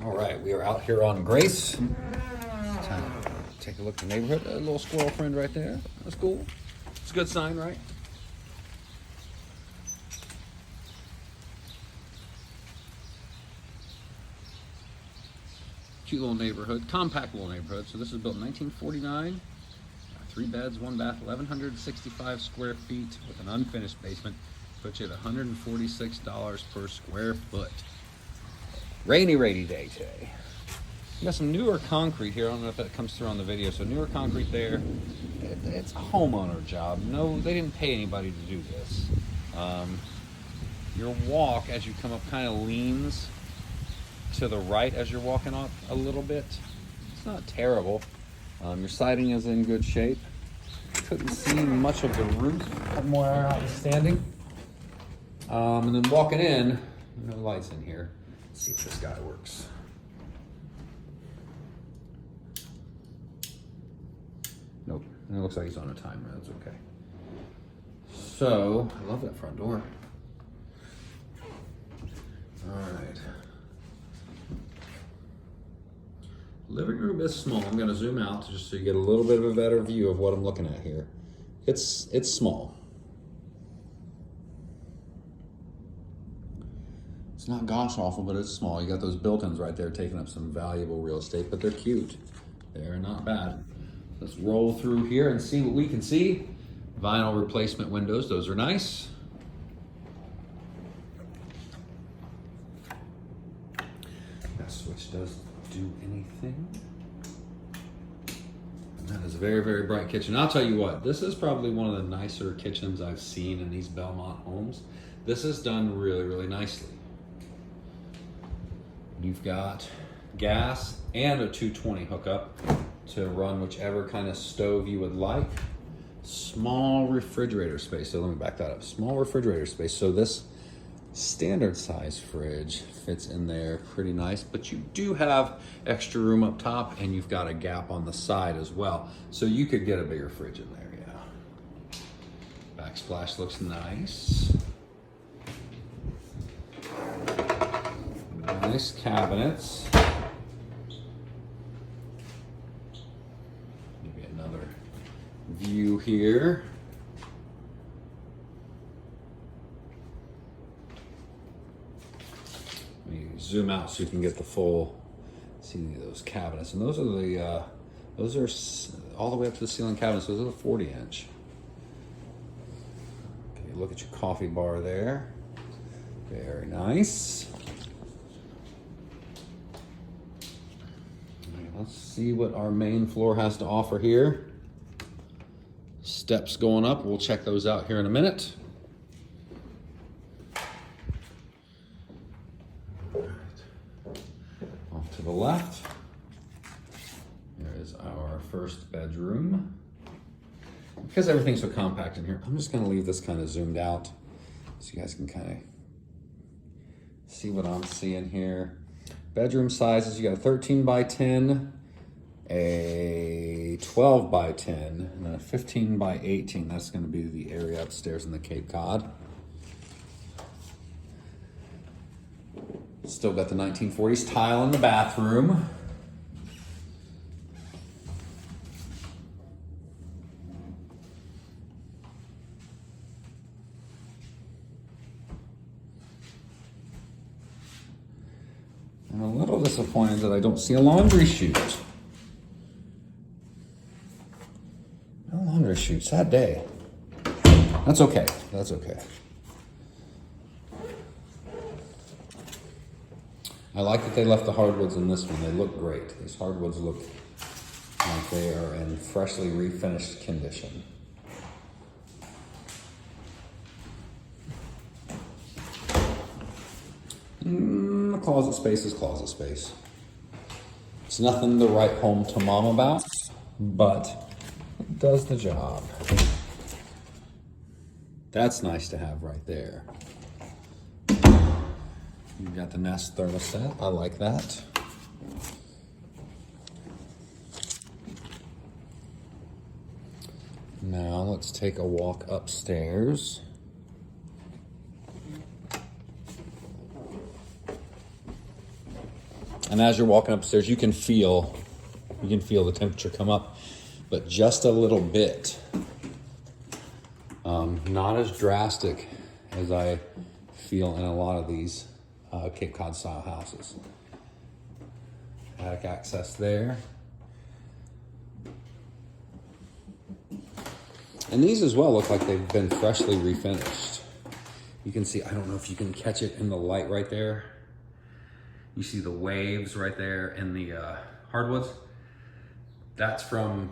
All right, we are out here on Grace. Time to take a look at the neighborhood. A little squirrel friend right there. That's cool. It's a good sign, right? Cute little neighborhood, compact little neighborhood. So this was built in 1949. 3 beds, 1 bath, 1,165 square feet with an unfinished basement. Puts you at $146 per square foot. Rainy day today. You got some newer concrete here. I don't know if that comes through on the video. So newer concrete there. It's a homeowner job. No, they didn't pay anybody to do this. Your walk as you come up kind of leans to the right as you're walking up a little bit. It's not terrible. Your siding is in good shape. Couldn't see much of the roof more outstanding. And then walking in, no lights in here. Let's see if this guy works. Nope, and it looks like he's on a timer, that's okay. So, I love that front door. All right. Living room is small. I'm gonna zoom out just so you get a little bit of a better view of what I'm looking at here. It's small. It's not gosh awful, but it's small. You got those built-ins right there taking up some valuable real estate, but they're cute. They're not bad. Let's roll through here and see what we can see. Vinyl replacement windows, those are nice. That switch does do anything. And that is a very, very bright kitchen. I'll tell you what, this is probably one of the nicer kitchens I've seen in these Belmont homes. This is done really, really nicely. You've got gas and a 220 hookup to run whichever kind of stove you would like. Small refrigerator space. So let me back that up. Small refrigerator space. So this standard size fridge fits in there pretty nice, but you do have extra room up top and you've got a gap on the side as well. So you could get a bigger fridge in there, yeah. Backsplash looks nice. Nice cabinets. Maybe another view here. Let me zoom out so you can get the full, see those cabinets. And those are the, those are all the way up to the ceiling cabinets. Those are the 40-inch. Okay, look at your coffee bar there. Very nice. Let's see what our main floor has to offer here. Steps going up, we'll check those out here in a minute. All right. Off to the left, there is our first bedroom. Because everything's so compact in here, I'm just gonna leave this kind of zoomed out so you guys can kind of see what I'm seeing here. Bedroom sizes, you got a 13 by 10, a 12 by 10, and a 15 by 18. That's gonna be the area upstairs in the Cape Cod. Still got the 1940s tile in the bathroom. I'm a little disappointed that I don't see a laundry chute. No laundry chute, sad day. That's okay, that's okay. I like that they left the hardwoods in this one. They look great. These hardwoods look like they are in freshly refinished condition. Closet space is closet space. It's nothing to write home to mom about, but it does the job. That's nice to have right there. You've got the Nest thermostat. I like that. Now let's take a walk upstairs. And as you're walking upstairs, you can feel the temperature come up, but just a little bit. Not as drastic as I feel in a lot of these Cape Cod style houses. Attic access there. And these as well look like they've been freshly refinished. You can see, I don't know if you can catch it in the light right there. You see the waves right there in the hardwoods. That's from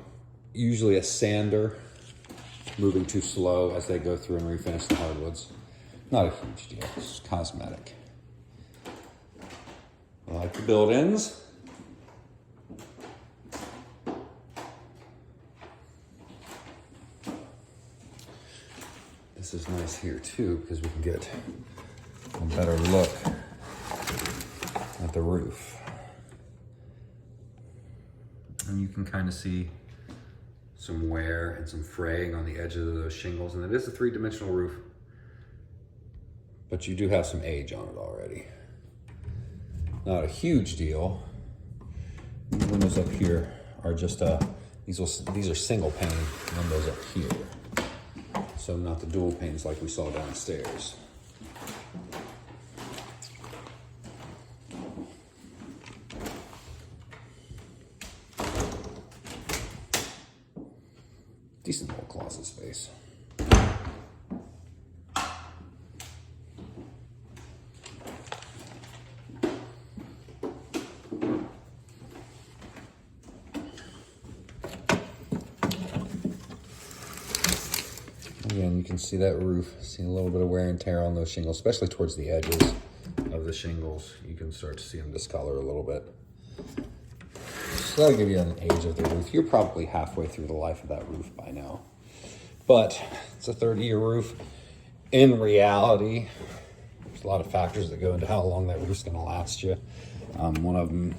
usually a sander moving too slow as they go through and refinish the hardwoods. Not a huge deal, it's cosmetic. I like the build-ins. This is nice here too, because we can get a better look at the roof. And you can kind of see some wear and some fraying on the edges of those shingles. And it is a 3-dimensional roof, but you do have some age on it already. Not a huge deal. The windows up here are just these are single pane windows up here. So not the dual panes like we saw downstairs. Decent little closet space. Again, you can see that roof, see a little bit of wear and tear on those shingles, especially towards the edges of the shingles. You can start to see them discolor a little bit. So that'll give you an age of the roof. You're probably halfway through the life of that roof by now. But it's a 30-year roof. In reality, there's a lot of factors that go into how long that roof's gonna last you. One of them,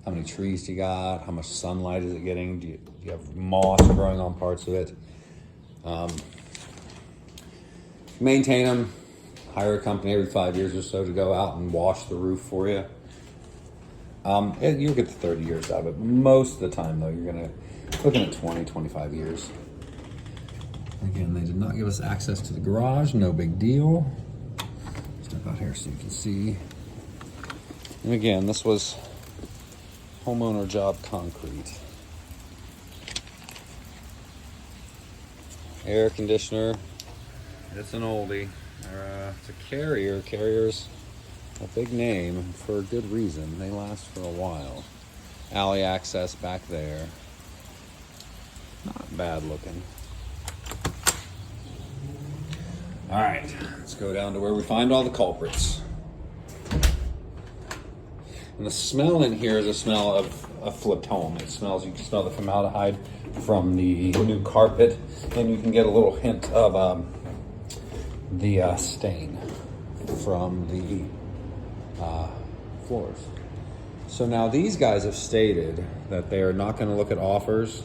how many trees do you got? How much sunlight is it getting? Do you have moss growing on parts of it? Maintain them. Hire a company every 5 years or so to go out and wash the roof for you. You'll get the 30 years out of it. Most of the time, though, you're looking at 20, 25 years. Again, they did not give us access to the garage. No big deal. Step out here so you can see. And again, this was homeowner job concrete. Air conditioner. It's an oldie. It's a Carrier. Carrier's a big name for a good reason. They last for a while. Alley access back there. Not bad looking. All right, let's go down to where we find all the culprits. And the smell in here is a smell of a flipped home. It smells, you can smell the formaldehyde from the new carpet, and you can get a little hint of the stain from the floors. So now these guys have stated that they are not going to look at offers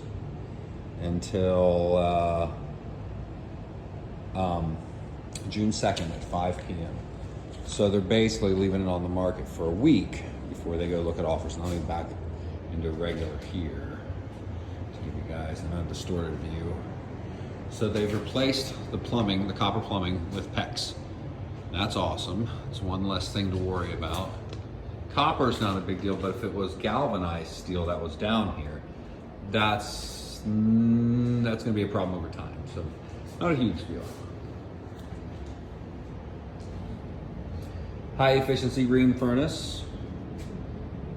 until June 2nd at 5 p.m. So they're basically leaving it on the market for a week before they go look at offers, and I'll be back into regular here to give you guys an undistorted view. So they've replaced the plumbing, the copper plumbing, with PEX. That's awesome. It's one less thing to worry about. Copper's not a big deal, but if it was galvanized steel that was down here, that's gonna be a problem over time. So not a huge deal. High efficiency ream furnace.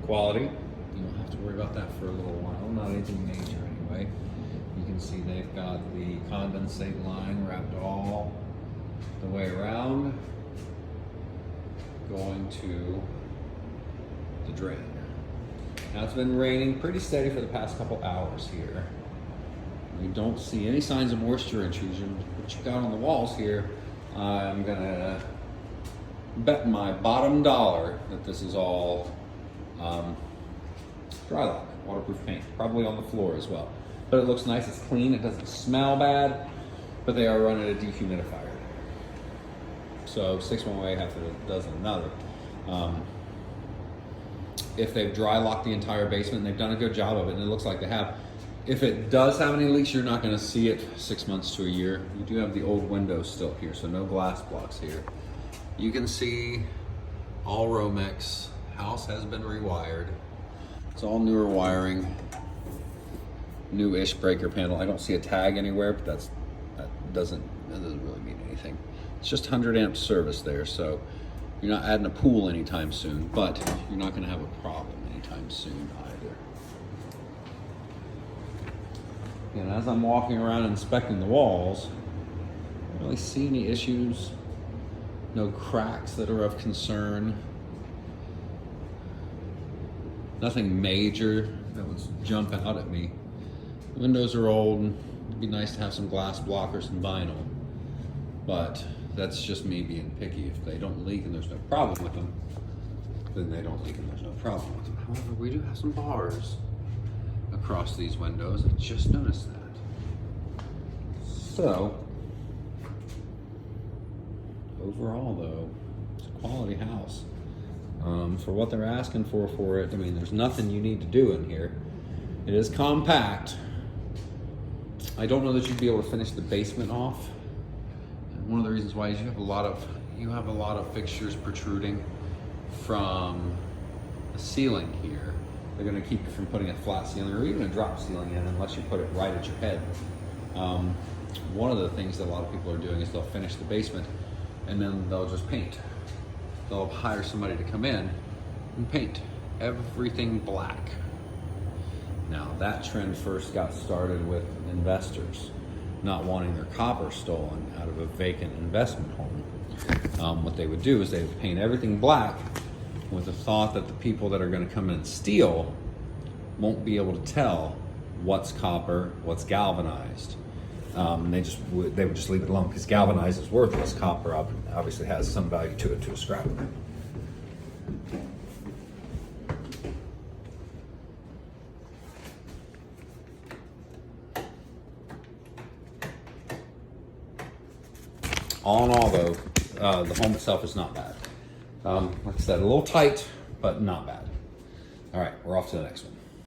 Quality. You don't have to worry about that for a little while. Not anything major anyway. You can see they've got the condensate line wrapped all the way around, going to the drain. Now it's been raining pretty steady for the past couple hours here. We don't see any signs of moisture intrusion. What you got on the walls here, I'm gonna bet my bottom dollar that this is all Drylok, waterproof paint, probably on the floor as well. But it looks nice, it's clean, it doesn't smell bad, but they are running a dehumidifier. So 6 one way, half a dozen another. if they've dry locked the entire basement, and they've done a good job of it, and it looks like they have. If it does have any leaks, you're not going to see it 6 months to a year. You do have the old windows still here, so no glass blocks here. You can see all Romex. House has been rewired. It's all newer wiring. New-ish breaker panel. I don't see a tag anywhere, but that doesn't really mean anything. It's just 100 amp service there, so you're not adding a pool anytime soon, but you're not going to have a problem anytime soon either. And as I'm walking around inspecting the walls, I don't really see any issues. No cracks that are of concern. Nothing major that would jump out at me. The windows are old. It'd be nice to have some glass blockers and vinyl, but that's just me being picky. If they don't leak and there's no problem with them, then they don't leak and there's no problem with them. However, we do have some bars across these windows. I just noticed that. So, overall though, it's a quality house. For what they're asking for it, I mean, there's nothing you need to do in here. It is compact. I don't know that you'd be able to finish the basement off. And one of the reasons why is you have a lot of fixtures protruding from the ceiling here. They're going to keep you from putting a flat ceiling or even a drop ceiling in unless you put it right at your head. One of the things that a lot of people are doing is they'll finish the basement and then they'll just paint. They'll hire somebody to come in and paint everything black. Now, that trend first got started with investors not wanting their copper stolen out of a vacant investment home. What they would do is they would paint everything black with the thought that the people that are going to come in and steal won't be able to tell what's copper, what's galvanized. They would just leave it alone because galvanized is worthless. Copper obviously has some value to it to a scrapper. All in all, though, the home itself is not bad. Like I said, a little tight, but not bad. All right, we're off to the next one.